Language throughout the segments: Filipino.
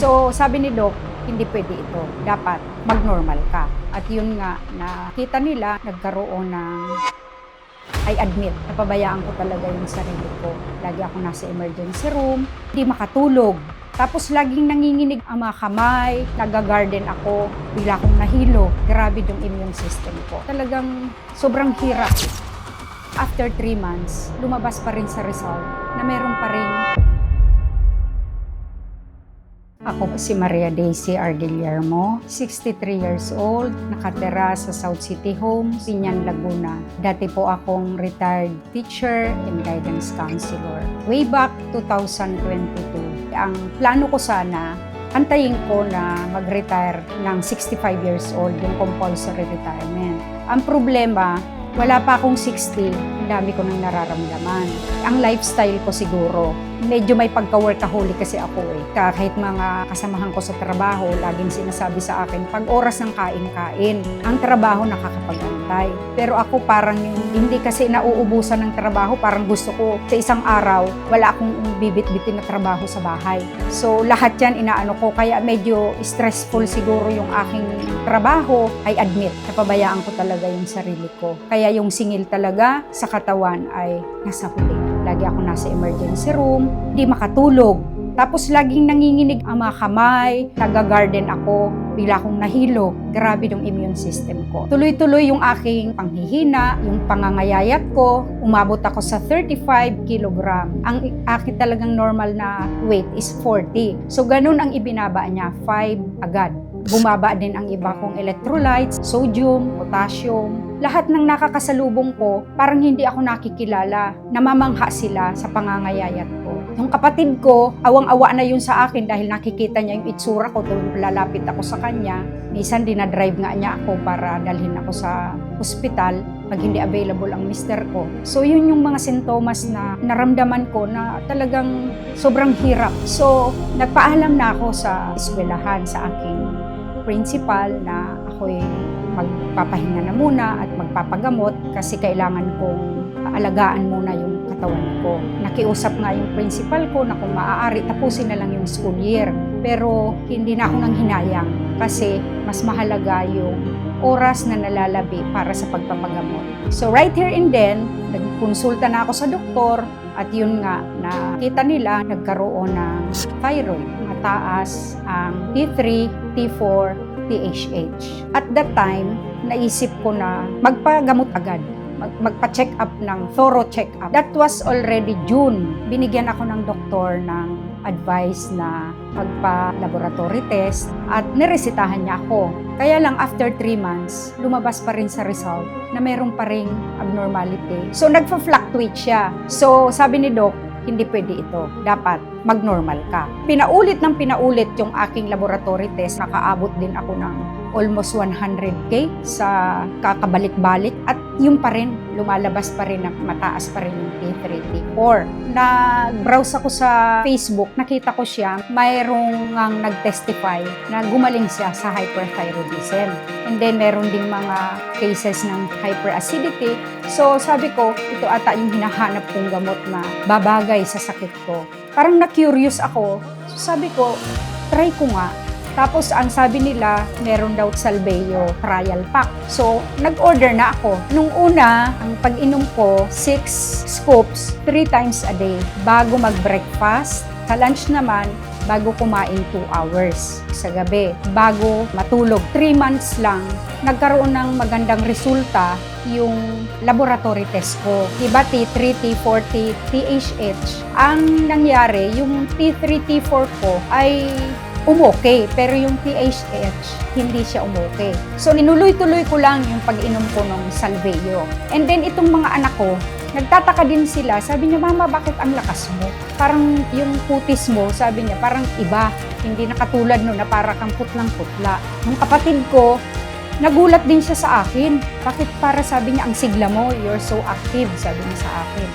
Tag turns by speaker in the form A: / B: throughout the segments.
A: So sabi ni Doc, hindi pwede ito. Dapat mag-normal ka. At yun nga, nakita nila, nagkaroon ng I admit, napabayaan ko talaga yung sarili ko. Lagi ako nasa emergency room, hindi makatulog. Tapos laging nanginginig ang mga kamay, nag-garden ako, bigla akong nahilo. Grabe yung immune system ko. Talagang sobrang hirap. After 3 months, lumabas pa rin sa result na meron pa rin. Ako si Maria Daisy Ardillermo, 63 years old, nakatira sa South City Homes, Piñan, Laguna. Dati po akong retired teacher and guidance counselor. Way back 2022, ang plano ko sana, antayin ko na mag-retire ng 65 years old, yung compulsory retirement. Ang problema, wala pa akong 60, ang dami ko nang nararamdaman. Ang lifestyle ko siguro, medyo may pagka-workaholic kasi ako eh. Kahit mga kasamahan ko sa trabaho, laging sinasabi sa akin, pag oras ng kain-kain, ang trabaho nakakapag-antay. Pero ako parang hindi kasi nauubusan ng trabaho, parang gusto ko sa isang araw, wala akong bibit-bitin na trabaho sa bahay. So lahat yan inaano ko, kaya medyo stressful siguro yung aking trabaho. I admit, napabayaan ko talaga yung sarili ko. Kaya yung singil talaga sa katawan ay nasa huli. Lagi ako nasa emergency room, hindi makatulog. Tapos laging nanginginig ang mga kamay, nag-garden ako, bigla akong nahilo. Grabe yung immune system ko. Tuloy-tuloy yung aking panghihina, yung pangangayayat ko. Umabot ako sa 35 kilogram. Ang akin talagang normal na weight is 40. So ganun ang ibinaba niya, 5 agad. Bumaba din ang iba kong electrolytes, sodium, potassium. Lahat ng nakakasalubong ko, parang hindi ako nakikilala. Namamangha sila sa pangangayayat ko. Yung kapatid ko, awang-awa na yun sa akin dahil nakikita niya yung itsura ko tuwing lalapit ako sa kanya. Minsan dinadrive nga niya ako para dalhin ako sa ospital pag hindi available ang mister ko. So yun yung mga sintomas na naramdaman ko na talagang sobrang hirap. So nagpaalam na ako sa eskwelahan sa aking principal na ako'y magpapahinga na muna at magpapagamot kasi kailangan kong alagaan muna yung katawan ko. Nakiusap nga yung principal ko na kung maaari tapusin na lang yung school year. Pero hindi na ako nang hinayang kasi mas mahalaga yung oras na nalalabi para sa pagpapagamot. So right here and then, nagkonsulta na ako sa doktor at yun nga, nakita nila nagkaroon ng thyroid. Mataas ang T3, T4, TSH. At that time, naisip ko na magpagamot agad. Magpa-check up ng thorough check up. That was already June. Binigyan ako ng doktor ng advice na magpa-laboratory test at niresitahan niya ako. Kaya lang after 3 months, lumabas pa rin sa result na meron pa ring abnormality. So nagfa-fluctuate siya. So sabi ni Doc, hindi pwede ito. Dapat mag-normal ka. Pinaulit ng pinaulit yung aking laboratory test. Nakaabot din ako ng almost 100K sa kakabalik-balik. At yung pa rin, lumalabas pa rin na mataas pa rin yung T3, T4. Nag-browse ako sa Facebook, nakita ko siya, mayroong ngang nag-testify na gumaling siya sa hyperthyroidism. And then meron ding mga cases ng hyperacidity. So sabi ko, ito ata yung hinahanap kong gamot na babagay sa sakit ko. Parang na-curious ako. So sabi ko, try ko nga. Tapos ang sabi nila, meron daw Salveyo trial pack. So nag-order na ako. Nung una, ang pag-inom ko, 6 scoops, 3 times a day. Bago mag-breakfast. Sa lunch naman, bago kumain 2 hours sa gabi, bago matulog. 3 months lang, nagkaroon ng magandang resulta yung laboratory test ko. Diba T3, T4, TSH? Ang nangyari, yung T3, T4 ko ay umokay, pero yung TSH, hindi siya umokay. So, ninuloy-tuloy ko lang yung pag-inom ko ng Salveyo. And then, itong mga anak ko, nagtataka din sila. Sabi niya, Mama, bakit ang lakas mo? Parang yung putis mo, sabi niya, parang iba. Hindi na katulad no, na para kang putlang-putla. Nung kapatid ko, nagulat din siya sa akin. Bakit para sabi niya, ang sigla mo, you're so active, sabi niya sa akin.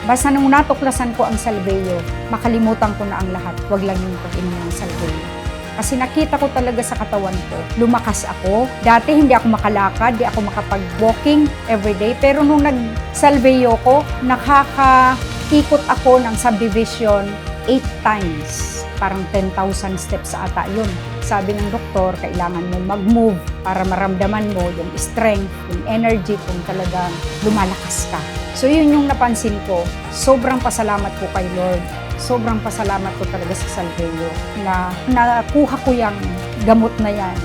A: Basta nung natuklasan ko ang Salveyo, makalimutan ko na ang lahat. Huwag lang yung pag-inom ng Salveyo. Kasi nakita ko talaga sa katawan ko, lumakas ako. Dati hindi ako makalakad, hindi ako makapag-walking everyday. Pero nung nag-Salveyo ko, nakakaikot ako ng subdivision 8 times. Parang 10,000 steps sa ata yun. Sabi ng doktor, kailangan mo mag-move para maramdaman mo yung strength, yung energy kung talagang lumalakas ka. So yun yung napansin ko. Sobrang pasalamat ko kay Lord. Sobrang pasalamat ko talaga sa Salveyo na nakuha ko yung gamot na yan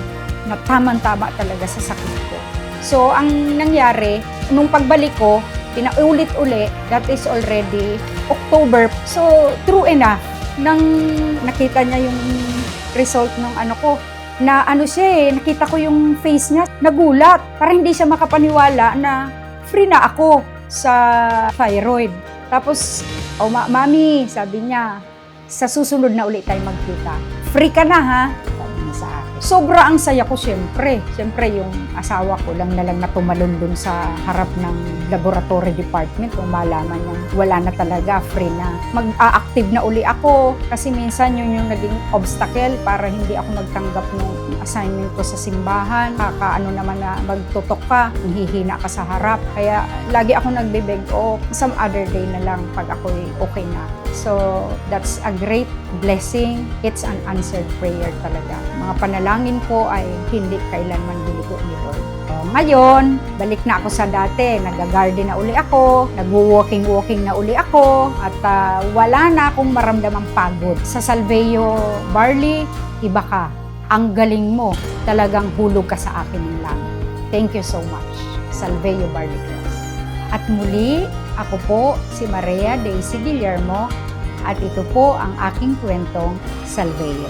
A: na tamang-tama talaga sa sakit ko. So ang nangyari, nung pagbalik ko, pinaulit-uli, that is already October. So true enough, nang nakita niya yung result ng ano ko, na ano siya nakita ko yung face niya, nagulat. Parang hindi siya makapaniwala na free na ako sa thyroid. Tapos, mami, sabi niya, sa susunod na ulit tayo magkita. Free ka na ha? Sabi niya sa akin. Sobra ang saya ko siyempre. Siyempre yung asawa ko lang na tumalon dun sa harap ng laboratory department kung malaman niya wala na talaga, free na. Mag-a-active na uli ako kasi minsan yun yung naging obstacle para hindi ako magtanggap ng assignment ko sa simbahan. Kakaano naman na magtutok ka, hihina ka sa harap. Kaya lagi ako nagbibeg, some other day na lang pag ako'y okay na. So, that's a great blessing. It's an answered prayer talaga. Mga panalangin ko ay hindi kailanman biligo ni Lord. Ngayon, balik na ako sa dati. Nag-garden na uli ako, nag-walking na uli ako, at wala na akong maramdamang pagod. Sa Salveyo Barley, iba ka. Ang galing mo. Talagang hulog ka sa akin ng langit. Thank you so much, Salveyo Barley Cross. At muli, ako po si Maria Daisy Guillermo at ito po ang aking kwentong Salveyo.